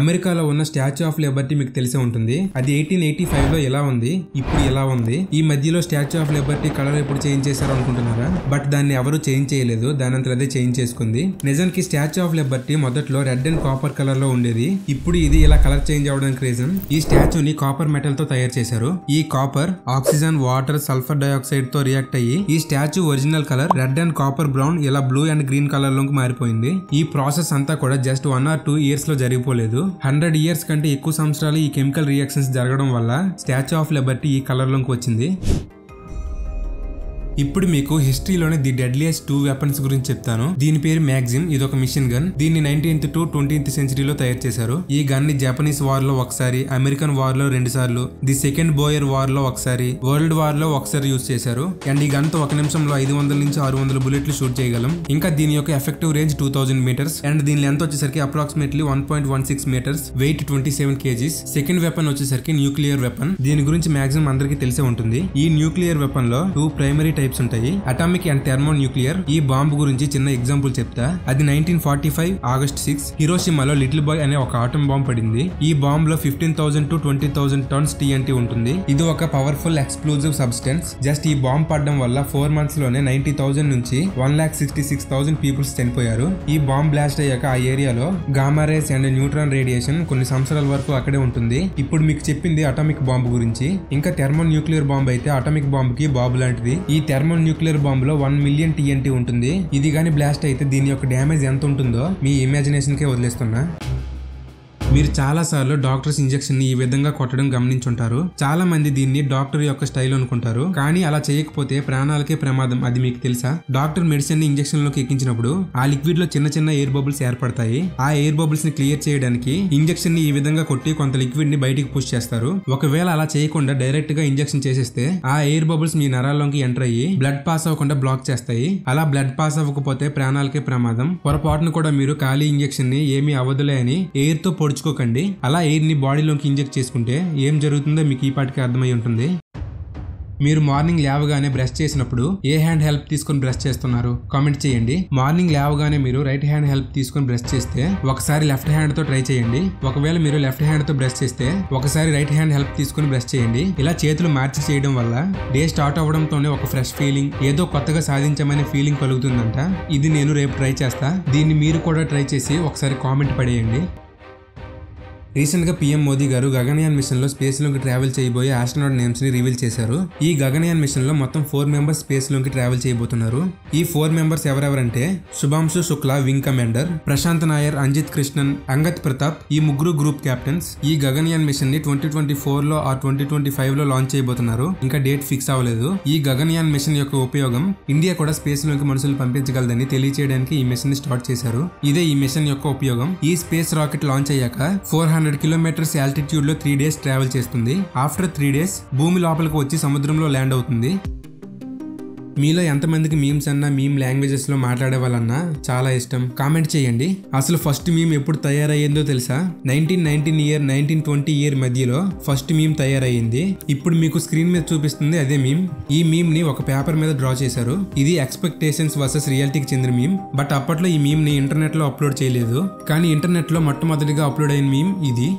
అమెరికాలో ఉన్న statue of Liberty మీకు తెలిసే ఉంటుంది. అది 1885 లో ఎలా ఉంది, ఇప్పుడు ఎలా ఉంది. ఈ మధ్యలో స్టాచ్యూ ఆఫ్ లిబర్టీ కలర్ ఎప్పుడు చేంజ్ చేశారు అనుకుంటున్నారా? బట్ దాన్ని ఎవరు చేంజ్ చేయలేదు, దాని అంతా అదే చేంజ్ చేసుకుంది. నిజానికి స్టాచ్యూ ఆఫ్ లిబర్టీ మొదట్లో రెడ్ అండ్ కాపర్ కలర్ లో ఉండేది. ఇప్పుడు ఇది ఇలా కలర్ చేంజ్ అవడానికి రీజన్ ఈ స్టాచ్యూని కాపర్ మెటల్ తో తయారు చేశారు. ఈ copper oxygen, water, sulphur dioxide తో రియాక్ట్ అయ్యి ఈ statue original colour red and copper brown ఇలా బ్లూ అండ్ గ్రీన్ కలర్ లోకి మారిపోయింది. ఈ ప్రాసెస్ అంతా కూడా జస్ట్ 1 or 2 years లో జరిగిపోలేదు. 100 years కంటే ఎక్కువ సంవత్సరాలు ఈ కెమికల్ రియాక్షన్స్ జరగడం వల్ల స్టాచ్యూ ఆఫ్ లిబర్టీ ఈ కలర్ లోకి వచ్చింది. ఇప్పుడు మీకు హిస్టరీలోనే ది డెడ్లియస్ట్ 2 వెపన్స్ గురించి చెప్తాను. దీని పేరు మ్యాగ్జిమ్. ఇది ఒక మిషన్ గన్. దీన్ని 19th to 20th centuryలో తయారు చేశారు. ఈ గన్ ని జపనీస్ వార్ లో ఒకసారి, అమెరికన్ వార్ లో 2 సార్లు, ది సెకండ్ బోయర్ వార్ లో ఒకసారి, వరల్డ్ వార్ లో ఒకసారి యూజ్ చేశారు. అండ్ ఈ గన్ తో 1 నిమిషంలో 500 నుంచి 600 బుల్లెట్లు షూట్ చేయగలం. ఇంకా దీని యొక్క ఎఫెక్టివ్ రేంజ్ 2000 meters అండ్ దీని లెంత్ వచ్చేసరికి approximately 1.16 meters, weight 27 kgs. Second weapon వచ్చేసరికి న్యూక్లియర్ వెపన్. దీని గురించి మాక్సిమం అందరికీ తెలిసే ఉంటుంది. ఈ న్యూక్లియర్ వెపన్ లో 2 ప్రైమరీ టైప్స్ ఉంటాయి, అటామిక్ అండ్ థెర్మో న్యూక్లియర్. ఈ బాంబు గురించి చిన్న ఎగ్జాంపుల్ చెప్తా. అది 1945 August 6 హిరోషిమాలో లిటిల్ బాయ్ అనే ఒక ఆటం బాంబ్ పడింది. ఈ బాంబ్ లో 15,000 to 20,000 tons TNT ఉంటుంది. ఇది ఒక పవర్ఫుల్ ఎక్స్ప్లోజివ్ సబ్స్టెన్స్. జస్ట్ ఈ బాంబ్ పడడం వల్ల 4 months లోనే 90,000 నుంచి 1,66,000 పీపుల్స్ చనిపోయారు. ఈ బాంబ్ బ్లాస్ట్ అయ్యాక ఆ ఏరియాలో gamma rays and neutron radiation కొన్ని సంవత్సరాల వరకు అక్కడే ఉంటుంది. ఇప్పుడు మీకు చెప్పింది అటామిక్ బాంబు గురించి. ఇంకా థెర్మో న్యూక్లియర్ బాంబ్ అయితే అటామిక్ బాంబ్ కి బాంబు లాంటిది. ఈ థెర్మో న్యూక్లియర్ బాంబ్ లో 1 million TNT ఉంటుంది. ఇది గాని బ్లాస్ట్ అయితే దీని యొక్క డ్యామేజ్ ఎంత ఉంటుందో మీ ఇమాజినేషన్ కే వదిలేస్తున్నా. మీరు చాలా సార్లు డాక్టర్స్ ఇంజెక్షన్ ని ఈ విధంగా కొట్టడం గమనించుంటారు. చాలా మంది దీన్ని డాక్టర్ యొక్క స్టైల్ అనుకుంటారు, కానీ అలా చేయకపోతే ప్రాణాలకే ప్రమాదం. అది మీకు తెలుసా? డాక్టర్ మెడిసిన్ ని ఇంజెక్షన్ లోకి ఎక్కించినప్పుడు ఆ లిక్విడ్ లో చిన్న చిన్న ఎయిర్ బబుల్స్ ఏర్పడతాయి. ఆ ఎయిర్ బబుల్స్ ని క్లియర్ చేయడానికి ఇంజెక్షన్ ని ఈ విధంగా కొట్టి కొంత లిక్విడ్ ని బయటికి పుష్ చేస్తారు. ఒకవేళ అలా చేయకుండా డైరెక్ట్ గా ఇంజెక్షన్ చేసేస్తే ఆ ఎయిర్ బబుల్స్ మీ నరాల్లోకి ఎంటర్ అయ్యి బ్లడ్ పాస్ అవ్వకుండా బ్లాక్ చేస్తాయి. అలా బ్లడ్ పాస్ అవ్వకపోతే ప్రాణాలకే ప్రమాదం. పొరపాటును కూడా మీరు ఖాళీ ఇంజెక్షన్ ని ఏమీ అవ్వదులే అని ఎయిర్ తో పొడుచుకోకండి. అలా ఎయిర్ ని బాడీలోకి ఇంజెక్ట్ చేసుకుంటే ఏం జరుగుతుందో మీకు ఈ పాటికి అర్థమై ఉంటుంది. మీరు మార్నింగ్ లేవగానే బ్రష్ చేసినప్పుడు ఏ హ్యాండ్ హెల్ప్ తీసుకొని బ్రష్ చేస్తున్నారు? కామెంట్ చేయండి. మార్నింగ్ లేవగానే మీరు రైట్ హ్యాండ్ హెల్ప్ తీసుకొని బ్రష్ చేస్తే ఒకసారి లెఫ్ట్ హ్యాండ్ తో ట్రై చేయండి. ఒకవేళ మీరు లెఫ్ట్ హ్యాండ్ తో బ్రష్ చేస్తే ఒకసారి రైట్ హ్యాండ్ హెల్ప్ తీసుకొని బ్రష్ చేయండి. ఇలా చేతులు మార్చి చేయడం వల్ల డే స్టార్ట్ అవ్వడంతోనే ఒక ఫ్రెష్ ఫీలింగ్, ఏదో కొత్తగా సాధించామనే ఫీలింగ్ కలుగుతుందంట. ఇది నేను రేపు ట్రై చేస్తా. దీన్ని మీరు కూడా ట్రై చేసి ఒకసారి కామెంట్ పడేయండి. రీసెంట్ గా పీఎం మోదీ గారు గగనయాన్ మిషన్ లో స్పేస్ లోకి ట్రావెల్ చేయబోయే ఆస్ట్రోనాట్ నేమ్స్ ని రివీల్ చేశారు. ఈ గగనయాన్ మిషన్ లో మొత్తం 4 members స్పేస్ లోకి ట్రావెల్ చేయబోతున్నారు. ఈ 4 members ఎవరెవరంటే శుభాంశు శుక్లా వింగ్ కమాండర్, ప్రశాంత్ నాయర్, అంజిత్ కృష్ణన్, అంగత్ ప్రతాప్ ఈ ముగ్గురు గ్రూప్ కెప్టెన్స్. ఈ గగనయాన్ మిషన్ ని 2024 లో ఆ 2025 లో లాంచ్ చేయబోతున్నారు. ఇంకా డేట్ ఫిక్స్ అవ్వలేదు. ఈ గగనయాన్ మిషన్ యొక్క ఉపయోగం ఇండియా కూడా స్పేస్ లోకి మనుషులు పంపించగలదని తెలియజేయడానికి ఈ మిషన్ ని స్టార్ట్ చేశారు. ఇదే ఈ మిషన్ యొక్క ఉపయోగం. ఈ స్పేస్ రాకెట్ లాంచ్ అయ్యాక 400 kilometers ఆల్టిట్యూడ్ లో 3 days ట్రావెల్ చేస్తుంది. ఆఫ్టర్ 3 days భూమి లోపలికి వచ్చి సముద్రంలో ల్యాండ్ అవుతుంది. మీలో ఎంతమందికి మీమ్స్ అన్నా మీమ్ లాంగ్వేజెస్ లో మాట్లాడే వాళ్ళన్నా చాలా ఇష్టం? కామెంట్ చేయండి. అసలు ఫస్ట్ మీమ్ ఎప్పుడు తయారయ్యిందో తెలుసా? 1919 year 1920 year మధ్యలో ఫస్ట్ మీమ్ తయారయ్యింది. ఇప్పుడు మీకు స్క్రీన్ మీద చూపిస్తుంది అదే మీమ్. ఈ మీమ్ ని ఒక పేపర్ మీద డ్రా చేశారు. ఇది ఎక్స్పెక్టేషన్స్ వర్సెస్ రియాలిటీకి చెందిన మీమ్. బట్ అప్పట్లో ఈ మీమ్ ని ఇంటర్నెట్ లో అప్లోడ్ చేయలేదు. కానీ ఇంటర్నెట్ లో మొట్టమొదటిగా అప్లోడ్ అయిన మీమ్ ఇది.